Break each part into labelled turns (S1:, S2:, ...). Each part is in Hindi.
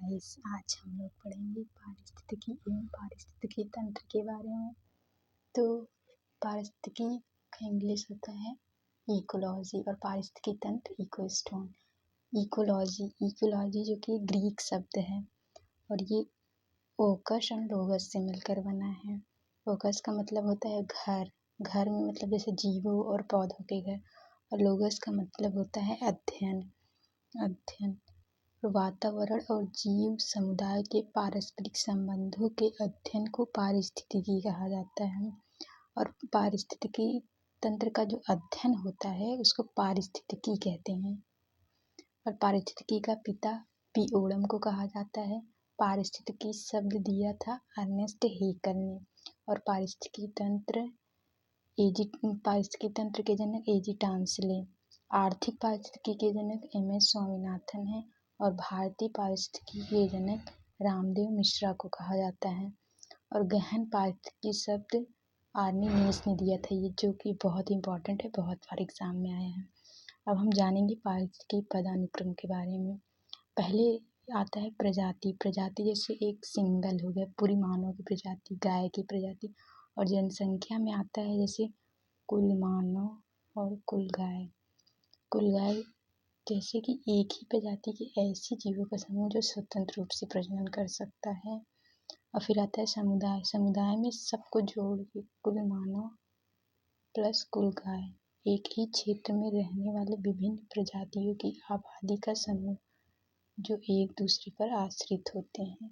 S1: गाइस, आज हम लोग पढ़ेंगे पारिस्थितिकी एवं पारिस्थितिकी तंत्र के बारे में। तो पारिस्थितिकी का इंग्लिश होता है इकोलॉजी और पारिस्थितिकी तंत्र इकोसिस्टम। इकोलॉजी जो कि ग्रीक शब्द है और ये ओकस और लोगस से मिलकर बना है। ओकस का मतलब होता है घर, घर में मतलब जैसे जीवों और पौधों के घर, और लोगस का मतलब होता है अध्ययन वातावरण और जीव समुदाय के पारस्परिक संबंधों के अध्ययन को पारिस्थितिकी कहा जाता है। और पारिस्थितिकी तंत्र का जो अध्ययन होता है उसको पारिस्थितिकी कहते हैं। और पारिस्थितिकी का पिता पिओडम को कहा जाता है। पारिस्थितिकी शब्द दिया था अर्नेस्ट हेकल ने। और पारिस्थितिकी तंत्र के जनक एजी टांसले। आर्थिक पारिस्थितिकी के जनक एमएस स्वामीनाथन है। और भारतीय पारिस्थितिकी के जनक रामदेव मिश्रा को कहा जाता है। और गहन पारिस्थितिकी शब्द आर्नीनियस ने दिया था, ये जो कि बहुत इंपॉर्टेंट है, बहुत बार एग्जाम में आया है। अब हम जानेंगे पारिस्थितिकी पदानुक्रम के बारे में। पहले आता है प्रजाति। प्रजाति जैसे एक सिंगल हो गया, पूरी मानव की प्रजाति, गाय की प्रजाति। और जनसंख्या में आता है जैसे कुल मानव और कुल गाय। कुल गाय जैसे कि एक ही प्रजाति के ऐसे जीवों का समूह जो स्वतंत्र रूप से प्रजनन कर सकता है। और फिर आता है समुदाय। समुदाय में सबको जोड़ के कुल मानव प्लस कुल गाय, एक ही क्षेत्र में रहने वाले विभिन्न प्रजातियों की आबादी का समूह जो एक दूसरे पर आश्रित होते हैं।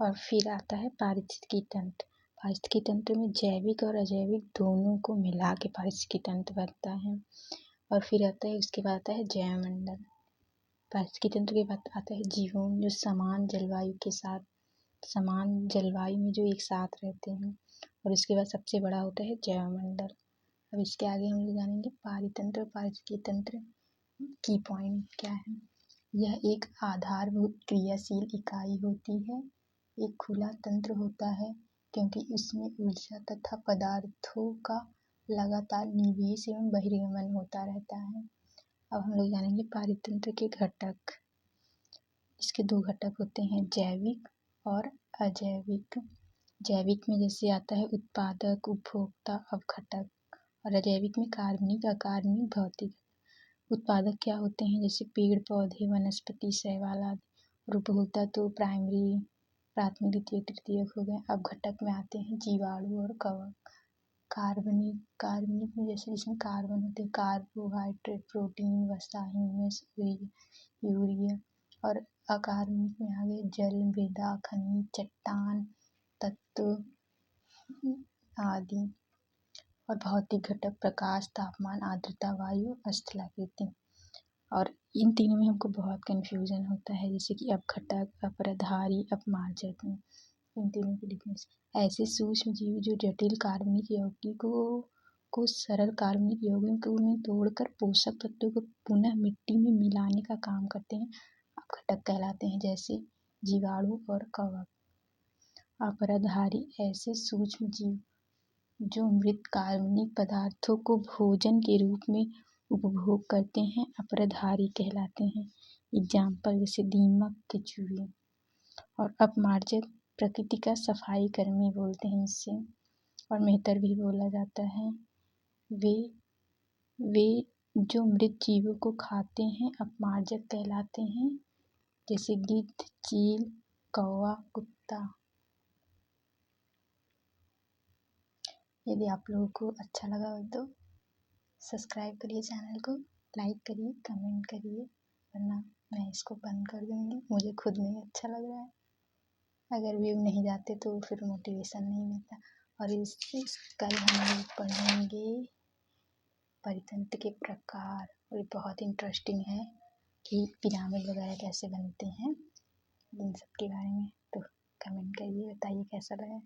S1: और फिर आता है पारिस्थितिकी तंत्र। पारिस्थितिकी तंत्र में जैविक और अजैविक दोनों को मिला के पारिस्थितिकी तंत्र बनता है। और फिर आता है, उसके बाद आता है जैवमंडल। पारिस्थितिकी तंत्र के बाद आता है जीवों जो समान जलवायु में जो एक साथ रहते हैं। और इसके बाद सबसे बड़ा होता है जैवमंडल। अब इसके आगे हम लोग जानेंगे पारितंत्र और पारिस्थितिकी तंत्र की पॉइंट क्या है। यह एक आधारभूत क्रियाशील इकाई होती है। एक खुला तंत्र होता है क्योंकि इसमें ऊर्जा तथा पदार्थों का लगातार निवेश एवं बहिर्गमन होता रहता है। अब हम लोग जानेंगे पारितंत्र के घटक। इसके दो घटक होते हैं, जैविक और अजैविक। जैविक में जैसे आता है उत्पादक, उपभोक्ता, अवघटक। और अजैविक में कार्बनिक, अकार्बनिक, भौतिक। उत्पादक क्या होते हैं जैसे पेड़ पौधे, वनस्पति, शैवाल आदि। और उपभोक्ता तो प्राथमिक, द्वितीय, तृतीयक हो गए। अवघटक में आते हैं जीवाणु और कवक। कार्बनिक में जैसे जिसमें कार्बन होते हैं, कार्बोहाइड्रेट, प्रोटीन, वसा, ह्यूमस, यूरिया। और अकार्बनिक में आ गए जल, मृदा, खनिज, चट्टान, तत्व आदि। और भौतिक घटक प्रकाश, तापमान, आर्द्रता, वायु, स्थलाकृति। और इन तीनों में हमको बहुत कन्फ्यूजन होता है, जैसे कि अपघटक, अपरधारी, अपमार्जक में इन तीनों की डिफरेंस। ऐसे सूक्ष्म जीव जो जटिल कार्बनिक यौगिकों को सरल कार्बनिक यौगिकों में तोड़कर पोषक तत्वों को पुनः मिट्टी में मिलाने का काम करते हैं, अपघटक कहलाते हैं, जैसे जीवाणु और कवक। अपरधारी ऐसे सूक्ष्म जीव जो मृत कार्बनिक पदार्थों को भोजन के रूप में उपभोग करते हैं, अपरधारी कहलाते हैं। एग्जाम्पल जैसे दीमक, केंचुए। और अपमार्जक प्रकृति का सफाई कर्मी बोलते हैं इससे, और मेहतर भी बोला जाता है। वे जो मृत जीवों को खाते हैं अपमार्जक कहलाते हैं, जैसे गिद्ध, चील, कौवा, कुत्ता। यदि आप लोगों को अच्छा लगा हो तो सब्सक्राइब करिए चैनल को, लाइक करिए, कमेंट करिए, वरना मैं इसको बंद कर दूँगी। मुझे खुद नहीं अच्छा लग रहा है। अगर व्यू नहीं जाते तो फिर मोटिवेशन नहीं मिलता। और कल हम लोग पढ़ेंगे परितंत्र के प्रकार, और ये बहुत इंटरेस्टिंग है कि पिरामिड वगैरह कैसे बनते हैं, इन सब के बारे में। तो कमेंट करिए, बताइए कैसा लगा।